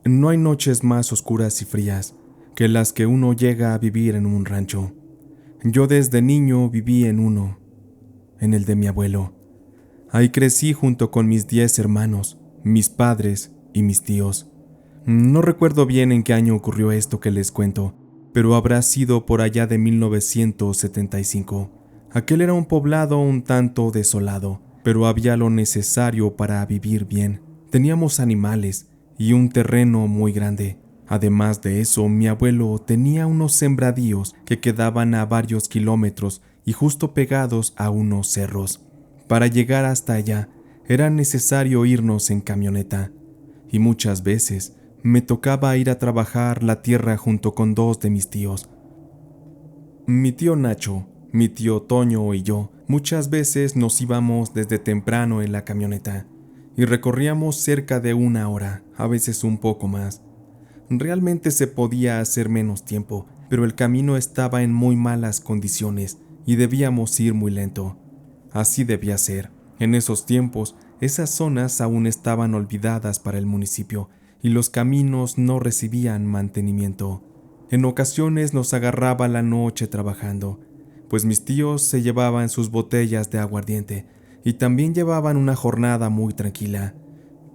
No hay noches más oscuras y frías que las que uno llega a vivir en un rancho. Yo desde niño viví en uno, en el de mi abuelo. Ahí crecí junto con mis 10 hermanos, mis padres y mis tíos. No recuerdo bien en qué año ocurrió esto que les cuento, pero habrá sido por allá de 1975. Aquel era un poblado un tanto desolado, pero había lo necesario para vivir bien. Teníamos animales y un terreno muy grande. Además de eso, mi abuelo tenía unos sembradíos que quedaban a varios kilómetros y justo pegados a unos cerros. Para llegar hasta allá, era necesario irnos en camioneta, y muchas veces me tocaba ir a trabajar la tierra junto con 2 de mis tíos. Mi tío Nacho, mi tío Toño y yo muchas veces nos íbamos desde temprano en la camioneta y recorríamos cerca de 1 hora, a veces un poco más. Realmente se podía hacer menos tiempo, pero el camino estaba en muy malas condiciones y debíamos ir muy lento. Así debía ser. En esos tiempos, esas zonas aún estaban olvidadas para el municipio y los caminos no recibían mantenimiento. En ocasiones nos agarraba la noche trabajando, pues mis tíos se llevaban sus botellas de aguardiente y también llevaban una jornada muy tranquila,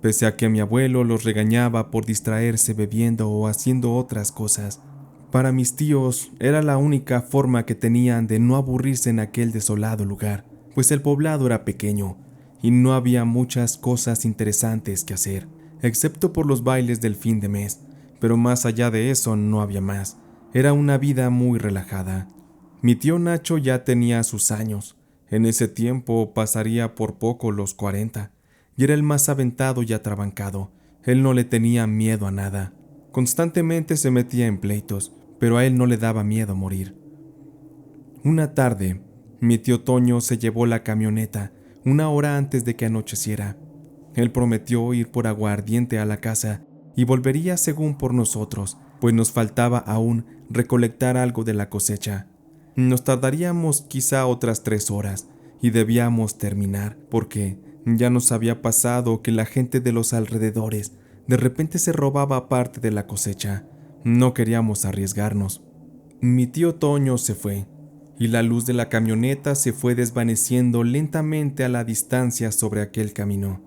pese a que mi abuelo los regañaba por distraerse bebiendo o haciendo otras cosas. Para mis tíos era la única forma que tenían de no aburrirse en aquel desolado lugar, pues el poblado era pequeño y no había muchas cosas interesantes que hacer, excepto por los bailes del fin de mes, pero más allá de eso no había más. Era una vida muy relajada. Mi tío Nacho ya tenía sus años. En ese tiempo pasaría por poco los 40, y era el más aventado y atrabancado. Él no le tenía miedo a nada. Constantemente se metía en pleitos, pero a él no le daba miedo morir. Una tarde, mi tío Toño se llevó la camioneta 1 hora antes de que anocheciera. Él prometió ir por aguardiente a la casa y volvería según por nosotros, pues nos faltaba aún recolectar algo de la cosecha. Nos tardaríamos quizá otras 3 horas y debíamos terminar, porque ya nos había pasado que la gente de los alrededores de repente se robaba parte de la cosecha. No queríamos arriesgarnos. Mi tío Toño se fue, y la luz de la camioneta se fue desvaneciendo lentamente a la distancia sobre aquel camino.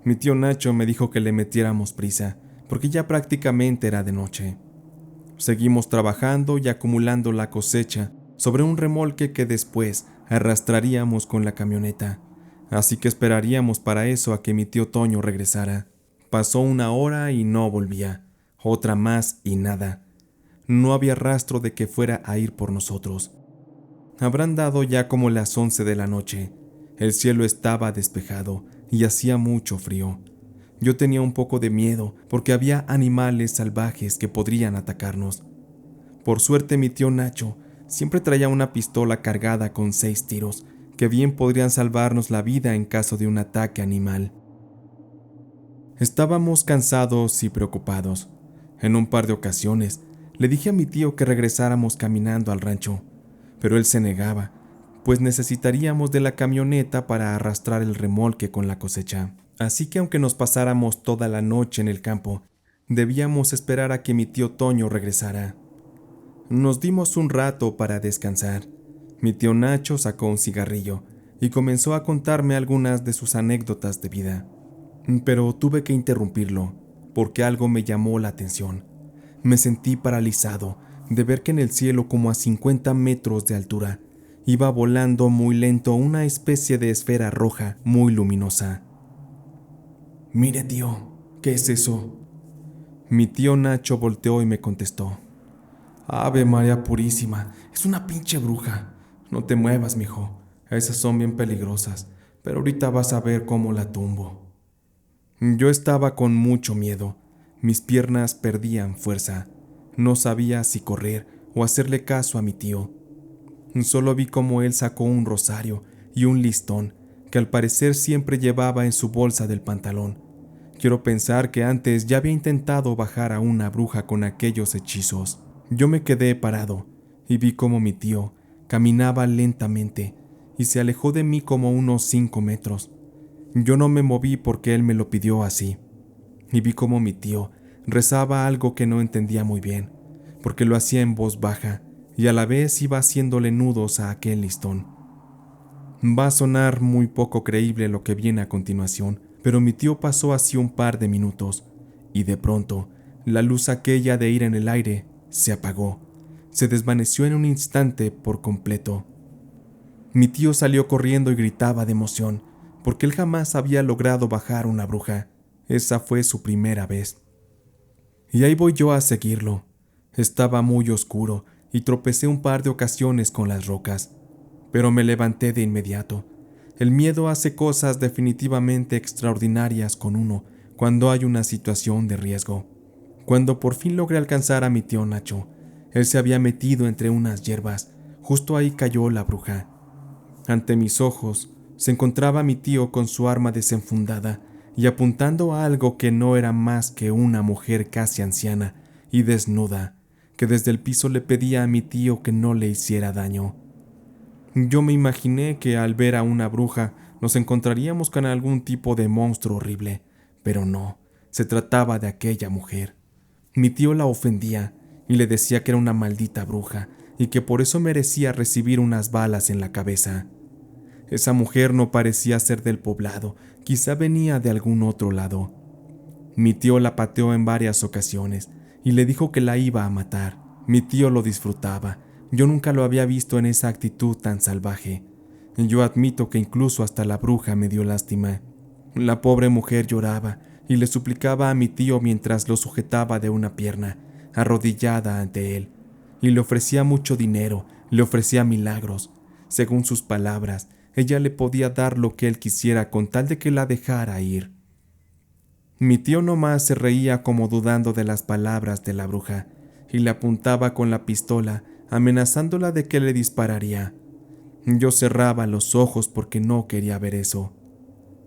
Mi tío Nacho me dijo que le metiéramos prisa, porque ya prácticamente era de noche. Seguimos trabajando y acumulando la cosecha sobre un remolque que después arrastraríamos con la camioneta, así que esperaríamos para eso a que mi tío Toño regresara. Pasó 1 hora y no volvía, otra más y nada. No había rastro de que fuera a ir por nosotros. Habrán dado ya como las 11 de la noche. El cielo estaba despejado y hacía mucho frío. Yo tenía un poco de miedo porque había animales salvajes que podrían atacarnos. Por suerte mi tío Nacho siempre traía una pistola cargada con 6 tiros que bien podrían salvarnos la vida en caso de un ataque animal. Estábamos cansados y preocupados. En un par de ocasiones le dije a mi tío que regresáramos caminando al rancho, pero él se negaba, pues necesitaríamos de la camioneta para arrastrar el remolque con la cosecha. Así que aunque nos pasáramos toda la noche en el campo, debíamos esperar a que mi tío Toño regresara. Nos dimos un rato para descansar. Mi tío Nacho sacó un cigarrillo y comenzó a contarme algunas de sus anécdotas de vida. Pero tuve que interrumpirlo, porque algo me llamó la atención. Me sentí paralizado de ver que en el cielo, como a 50 metros de altura, iba volando muy lento una especie de esfera roja muy luminosa. «Mire, tío, ¿qué es eso?». Mi tío Nacho volteó y me contestó: «Ave María Purísima, es una pinche bruja. No te muevas, mijo, esas son bien peligrosas, pero ahorita vas a ver cómo la tumbo». Yo estaba con mucho miedo. Mis piernas perdían fuerza. No sabía si correr o hacerle caso a mi tío. Solo vi cómo él sacó un rosario y un listón que al parecer siempre llevaba en su bolsa del pantalón. Quiero pensar que antes ya había intentado bajar a una bruja con aquellos hechizos. Yo me quedé parado y vi cómo mi tío caminaba lentamente y se alejó de mí como unos 5 metros. Yo no me moví porque él me lo pidió así, y vi cómo mi tío Rezaba algo que no entendía muy bien, porque lo hacía en voz baja y a la vez iba haciéndole nudos a aquel listón. Va a sonar muy poco creíble lo que viene a continuación, pero mi tío pasó así un par de minutos, y de pronto, la luz aquella de ir en el aire se apagó, se desvaneció en un instante por completo. Mi tío salió corriendo y gritaba de emoción, porque él jamás había logrado bajar una bruja. Esa fue su primera vez. Y ahí voy yo a seguirlo. Estaba muy oscuro y tropecé un par de ocasiones con las rocas, pero me levanté de inmediato. El miedo hace cosas definitivamente extraordinarias con uno cuando hay una situación de riesgo. Cuando por fin logré alcanzar a mi tío Nacho, él se había metido entre unas hierbas. Justo ahí cayó la bruja. Ante mis ojos se encontraba mi tío con su arma desenfundada y apuntando a algo que no era más que una mujer casi anciana y desnuda, que desde el piso le pedía a mi tío que no le hiciera daño. Yo me imaginé que al ver a una bruja nos encontraríamos con algún tipo de monstruo horrible, pero no, se trataba de aquella mujer. Mi tío la ofendía y le decía que era una maldita bruja y que por eso merecía recibir unas balas en la cabeza. Esa mujer no parecía ser del poblado, quizá venía de algún otro lado. Mi tío la pateó en varias ocasiones y le dijo que la iba a matar. Mi tío lo disfrutaba. Yo nunca lo había visto en esa actitud tan salvaje. Yo admito que incluso hasta la bruja me dio lástima. La pobre mujer lloraba y le suplicaba a mi tío mientras lo sujetaba de una pierna, arrodillada ante él, y le ofrecía mucho dinero, le ofrecía milagros. Según sus palabras, ella le podía dar lo que él quisiera con tal de que la dejara ir. Mi tío nomás se reía como dudando de las palabras de la bruja y le apuntaba con la pistola, amenazándola de que le dispararía. Yo cerraba los ojos porque no quería ver eso.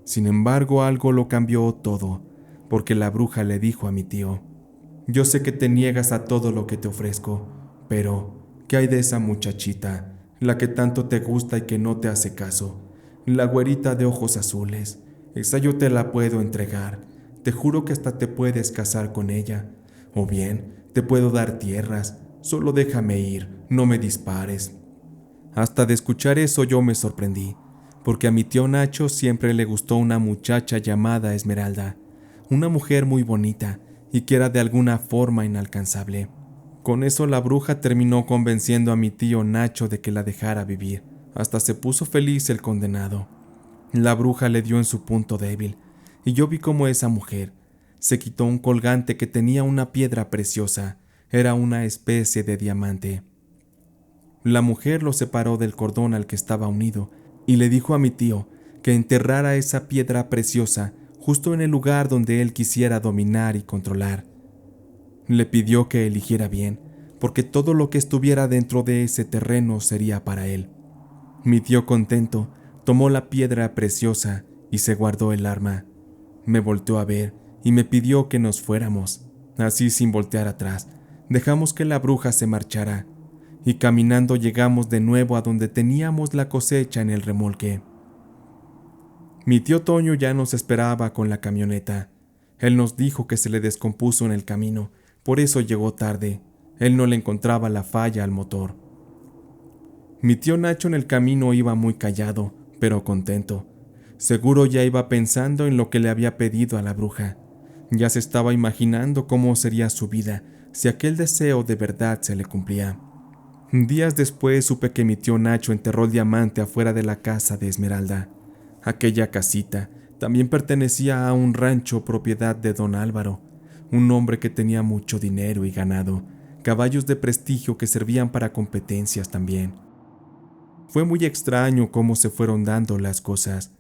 Sin embargo, algo lo cambió todo, porque la bruja le dijo a mi tío: «Yo sé que te niegas a todo lo que te ofrezco, pero ¿qué hay de esa muchachita, la que tanto te gusta y que no te hace caso? La güerita de ojos azules, esa yo te la puedo entregar. Te juro que hasta te puedes casar con ella. O bien, te puedo dar tierras. Solo déjame ir, no me dispares». Hasta de escuchar eso yo me sorprendí, porque a mi tío Nacho siempre le gustó una muchacha llamada Esmeralda, una mujer muy bonita y que era de alguna forma inalcanzable. Con eso la bruja terminó convenciendo a mi tío Nacho de que la dejara vivir. Hasta se puso feliz el condenado. La bruja le dio en su punto débil, y yo vi cómo esa mujer se quitó un colgante que tenía una piedra preciosa. Era una especie de diamante. La mujer lo separó del cordón al que estaba unido y le dijo a mi tío que enterrara esa piedra preciosa justo en el lugar donde él quisiera dominar y controlar. Le pidió que eligiera bien, porque todo lo que estuviera dentro de ese terreno sería para él. Mi tío, contento, tomó la piedra preciosa y se guardó el arma. Me volteó a ver y me pidió que nos fuéramos. Así, sin voltear atrás, dejamos que la bruja se marchara y caminando llegamos de nuevo a donde teníamos la cosecha en el remolque. Mi tío Toño ya nos esperaba con la camioneta. Él nos dijo que se le descompuso en el camino, por eso llegó tarde. Él no le encontraba la falla al motor. Mi tío Nacho en el camino iba muy callado, pero contento. Seguro ya iba pensando en lo que le había pedido a la bruja. Ya se estaba imaginando cómo sería su vida si aquel deseo de verdad se le cumplía. Días después supe que mi tío Nacho enterró el diamante afuera de la casa de Esmeralda. Aquella casita también pertenecía a un rancho propiedad de don Álvaro, un hombre que tenía mucho dinero y ganado, caballos de prestigio que servían para competencias también. Fue muy extraño cómo se fueron dando las cosas,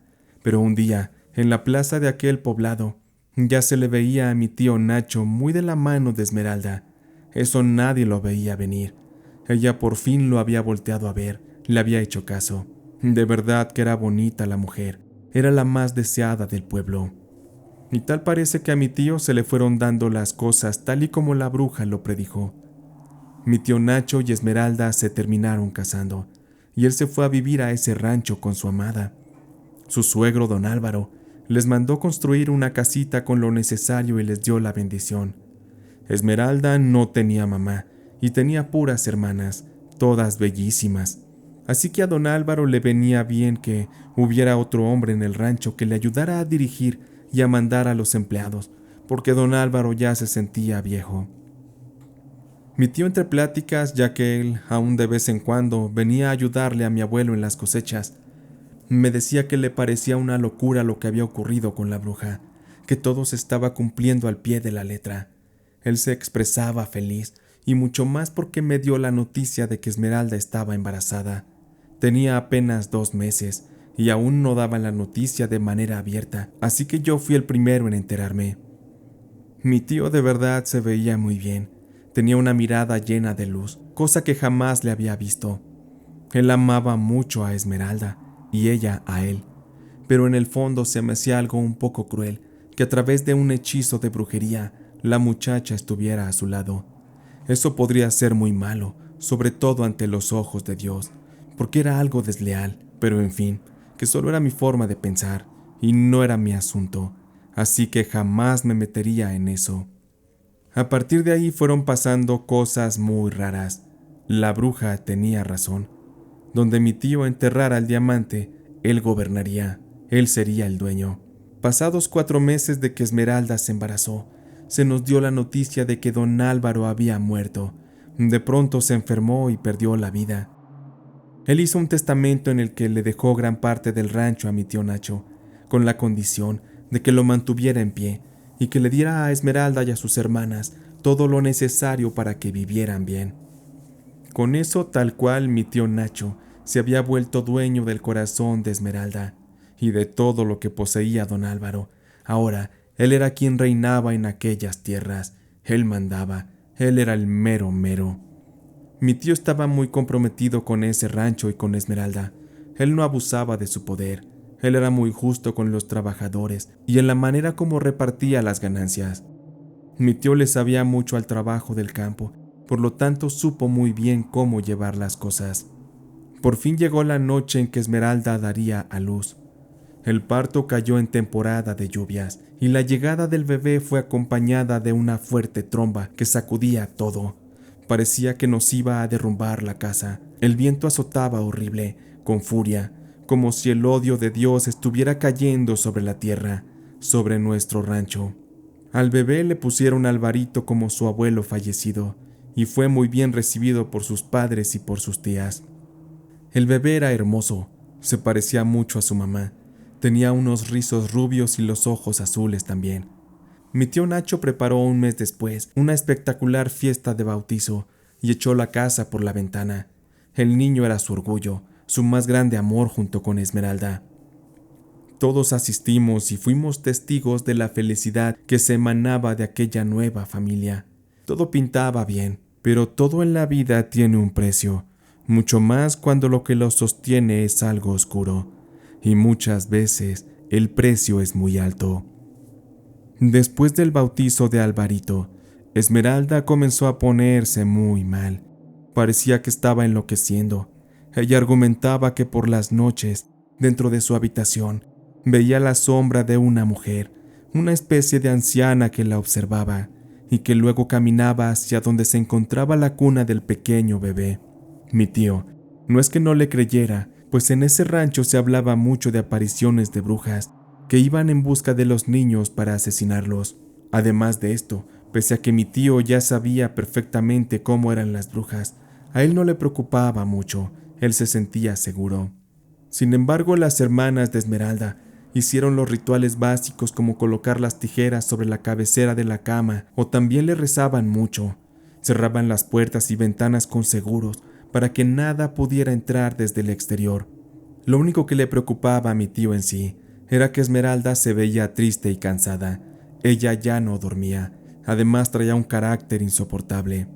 pero un día, en la plaza de aquel poblado, ya se le veía a mi tío Nacho muy de la mano de Esmeralda. Eso nadie lo veía venir. Ella por fin lo había volteado a ver, le había hecho caso. De verdad que era bonita la mujer, era la más deseada del pueblo. Y tal parece que a mi tío se le fueron dando las cosas tal y como la bruja lo predijo. Mi tío Nacho y Esmeralda se terminaron casando, y él se fue a vivir a ese rancho con su amada. Su suegro, don Álvaro, les mandó construir una casita con lo necesario y les dio la bendición. Esmeralda no tenía mamá y tenía puras hermanas, todas bellísimas. Así que a don Álvaro le venía bien que hubiera otro hombre en el rancho que le ayudara a dirigir y a mandar a los empleados, porque don Álvaro ya se sentía viejo. Mi tío, entre pláticas, ya que él aún de vez en cuando venía a ayudarle a mi abuelo en las cosechas, me decía que le parecía una locura lo que había ocurrido con la bruja, que todo se estaba cumpliendo al pie de la letra. Él se expresaba feliz, y mucho más porque me dio la noticia de que Esmeralda estaba embarazada. Tenía apenas 2 meses, y aún no daba la noticia de manera abierta, así que yo fui el primero en enterarme. Mi tío de verdad se veía muy bien. Tenía una mirada llena de luz, cosa que jamás le había visto. Él amaba mucho a Esmeralda, y ella a él, pero en el fondo se me hacía algo un poco cruel que a través de un hechizo de brujería la muchacha estuviera a su lado. Eso podría ser muy malo, sobre todo ante los ojos de Dios, porque era algo desleal, pero en fin, que solo era mi forma de pensar y no era mi asunto, así que jamás me metería en eso. A partir de ahí fueron pasando cosas muy raras. La bruja tenía razón. Donde mi tío enterrara el diamante, él gobernaría, él sería el dueño. Pasados 4 meses de que Esmeralda se embarazó, se nos dio la noticia de que don Álvaro había muerto. De pronto se enfermó y perdió la vida. Él hizo un testamento en el que le dejó gran parte del rancho a mi tío Nacho, con la condición de que lo mantuviera en pie y que le diera a Esmeralda y a sus hermanas todo lo necesario para que vivieran bien. Con eso, tal cual, mi tío Nacho se había vuelto dueño del corazón de Esmeralda y de todo lo que poseía don Álvaro. Ahora, él era quien reinaba en aquellas tierras. Él mandaba. Él era el mero mero. Mi tío estaba muy comprometido con ese rancho y con Esmeralda. Él no abusaba de su poder. Él era muy justo con los trabajadores y en la manera como repartía las ganancias. Mi tío le sabía mucho al trabajo del campo, por lo tanto supo muy bien cómo llevar las cosas. Por fin llegó la noche en que Esmeralda daría a luz. El parto cayó en temporada de lluvias y la llegada del bebé fue acompañada de una fuerte tromba que sacudía todo. Parecía que nos iba a derrumbar la casa. El viento azotaba horrible, con furia, como si el odio de Dios estuviera cayendo sobre la tierra, sobre nuestro rancho. Al bebé le pusieron Alvarito como su abuelo fallecido, y fue muy bien recibido por sus padres y por sus tías. El bebé era hermoso, se parecía mucho a su mamá. Tenía unos rizos rubios y los ojos azules también. Mi tío Nacho preparó un mes después una espectacular fiesta de bautizo y echó la casa por la ventana. El niño era su orgullo, su más grande amor junto con Esmeralda. Todos asistimos y fuimos testigos de la felicidad que se emanaba de aquella nueva familia. Todo pintaba bien, pero todo en la vida tiene un precio, mucho más cuando lo que lo sostiene es algo oscuro, y muchas veces el precio es muy alto. Después del bautizo de Alvarito, Esmeralda comenzó a ponerse muy mal. Parecía que estaba enloqueciendo. Ella argumentaba que por las noches, dentro de su habitación, veía la sombra de una mujer, una especie de anciana que la observaba, y que luego caminaba hacia donde se encontraba la cuna del pequeño bebé. Mi tío, no es que no le creyera, pues en ese rancho se hablaba mucho de apariciones de brujas, que iban en busca de los niños para asesinarlos. Además de esto, pese a que mi tío ya sabía perfectamente cómo eran las brujas, a él no le preocupaba mucho, él se sentía seguro. Sin embargo, las hermanas de Esmeralda hicieron los rituales básicos como colocar las tijeras sobre la cabecera de la cama o también le rezaban mucho. Cerraban las puertas y ventanas con seguros para que nada pudiera entrar desde el exterior. Lo único que le preocupaba a mi tío en sí era que Esmeralda se veía triste y cansada. Ella ya no dormía, además traía un carácter insoportable.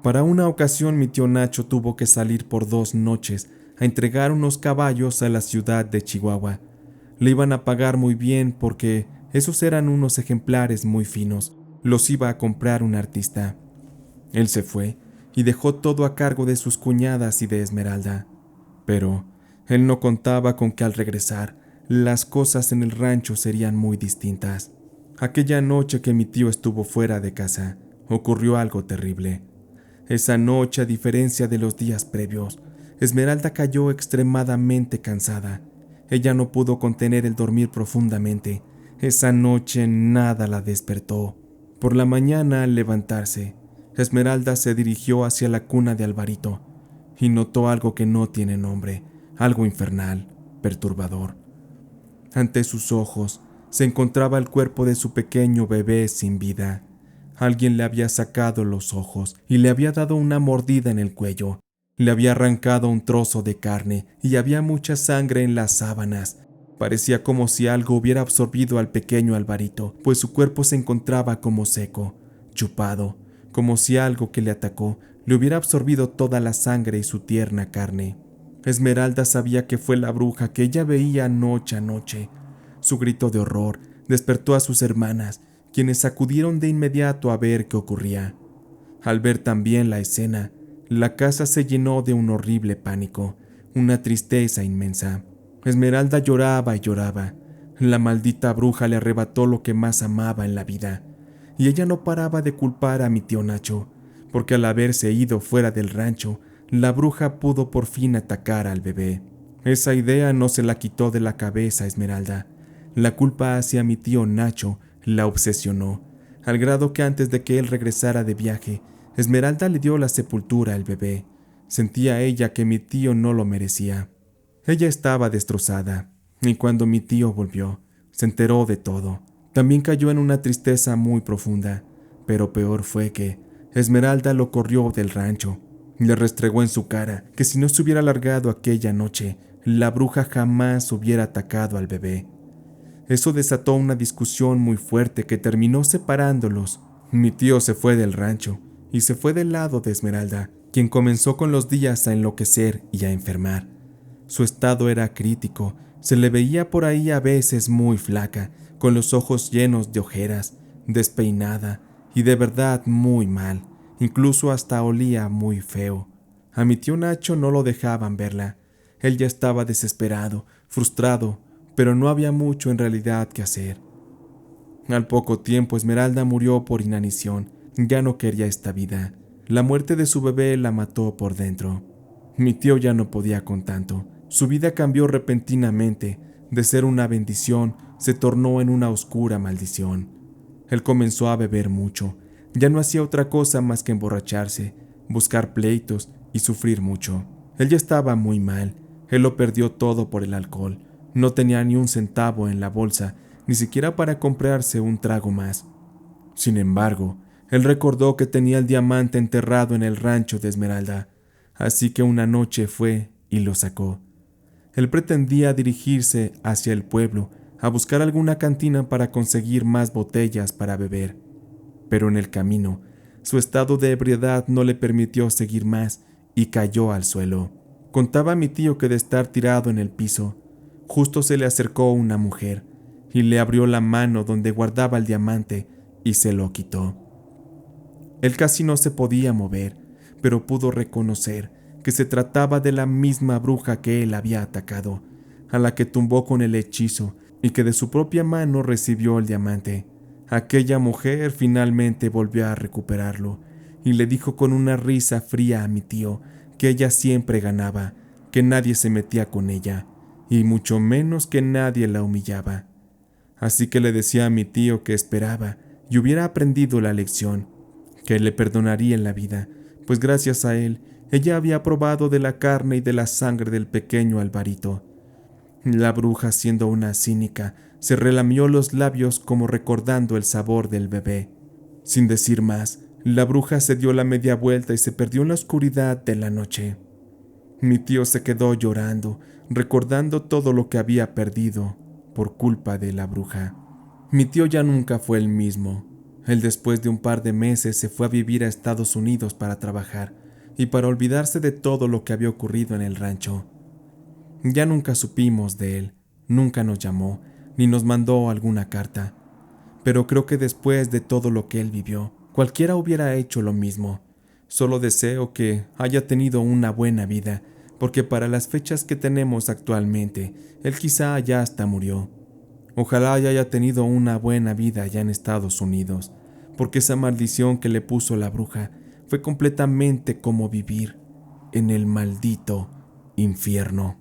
Para una ocasión mi tío Nacho tuvo que salir por 2 noches a entregar unos caballos a la ciudad de Chihuahua. Le iban a pagar muy bien porque esos eran unos ejemplares muy finos, los iba a comprar un artista. Él se fue y dejó todo a cargo de sus cuñadas y de Esmeralda. Pero él no contaba con que al regresar, las cosas en el rancho serían muy distintas. Aquella noche que mi tío estuvo fuera de casa, ocurrió algo terrible. Esa noche, a diferencia de los días previos, Esmeralda cayó extremadamente cansada. Ella no pudo contener el dormir profundamente. Esa noche nada la despertó. Por la mañana, al levantarse, Esmeralda se dirigió hacia la cuna de Alvarito y notó algo que no tiene nombre, algo infernal, perturbador. Ante sus ojos se encontraba el cuerpo de su pequeño bebé sin vida. Alguien le había sacado los ojos y le había dado una mordida en el cuello. Le había arrancado un trozo de carne y había mucha sangre en las sábanas. Parecía como si algo hubiera absorbido al pequeño Alvarito, pues su cuerpo se encontraba como seco, chupado, como si algo que le atacó le hubiera absorbido toda la sangre y su tierna carne. Esmeralda sabía que fue la bruja que ella veía noche a noche. Su grito de horror despertó a sus hermanas, quienes acudieron de inmediato a ver qué ocurría. Al ver también la escena, la casa se llenó de un horrible pánico, una tristeza inmensa. Esmeralda lloraba y lloraba. La maldita bruja le arrebató lo que más amaba en la vida, y ella no paraba de culpar a mi tío Nacho, porque al haberse ido fuera del rancho, la bruja pudo por fin atacar al bebé. Esa idea no se la quitó de la cabeza a Esmeralda. La culpa hacia mi tío Nacho la obsesionó, al grado que antes de que él regresara de viaje, Esmeralda le dio la sepultura al bebé. Sentía ella que mi tío no lo merecía. Ella estaba destrozada, y cuando mi tío volvió, se enteró de todo. También cayó en una tristeza muy profunda, pero peor fue que Esmeralda lo corrió del rancho. Le restregó en su cara que si no se hubiera largado aquella noche, la bruja jamás hubiera atacado al bebé. Eso desató una discusión muy fuerte que terminó separándolos. Mi tío se fue del rancho y se fue del lado de Esmeralda, quien comenzó con los días a enloquecer y a enfermar. Su estado era crítico, se le veía por ahí a veces muy flaca, con los ojos llenos de ojeras, despeinada y de verdad muy mal, incluso hasta olía muy feo. A mi tío Nacho no lo dejaban verla. Él ya estaba desesperado, frustrado, pero no había mucho en realidad que hacer. Al poco tiempo Esmeralda murió por inanición, ya no quería esta vida. La muerte de su bebé la mató por dentro. Mi tío ya no podía con tanto. Su vida cambió repentinamente. De ser una bendición, se tornó en una oscura maldición. Él comenzó a beber mucho. Ya no hacía otra cosa más que emborracharse, buscar pleitos y sufrir mucho. Él ya estaba muy mal. Él lo perdió todo por el alcohol. No tenía ni un centavo en la bolsa, ni siquiera para comprarse un trago más. Sin embargo, él recordó que tenía el diamante enterrado en el rancho de Esmeralda, así que una noche fue y lo sacó. Él pretendía dirigirse hacia el pueblo a buscar alguna cantina para conseguir más botellas para beber, pero en el camino, su estado de ebriedad no le permitió seguir más y cayó al suelo. Contaba mi tío que de estar tirado en el piso, justo se le acercó una mujer y le abrió la mano donde guardaba el diamante y se lo quitó. Él casi no se podía mover, pero pudo reconocer que se trataba de la misma bruja que él había atacado, a la que tumbó con el hechizo y que de su propia mano recibió el diamante. Aquella mujer finalmente volvió a recuperarlo y le dijo con una risa fría a mi tío que ella siempre ganaba, que nadie se metía con ella, y mucho menos que nadie la humillaba. Así que le decía a mi tío que esperaba y hubiera aprendido la lección, que le perdonaría en la vida, pues gracias a él, ella había probado de la carne y de la sangre del pequeño Alvarito. La bruja, siendo una cínica, se relamió los labios como recordando el sabor del bebé. Sin decir más, la bruja se dio la media vuelta y se perdió en la oscuridad de la noche. Mi tío se quedó llorando, recordando todo lo que había perdido por culpa de la bruja. Mi tío ya nunca fue el mismo. Él después de un par de meses se fue a vivir a Estados Unidos para trabajar y para olvidarse de todo lo que había ocurrido en el rancho. Ya nunca supimos de él, nunca nos llamó, ni nos mandó alguna carta. Pero creo que después de todo lo que él vivió, cualquiera hubiera hecho lo mismo. Solo deseo que haya tenido una buena vida, porque para las fechas que tenemos actualmente, él quizá ya hasta murió. Ojalá haya tenido una buena vida allá en Estados Unidos, porque esa maldición que le puso la bruja fue completamente como vivir en el maldito infierno.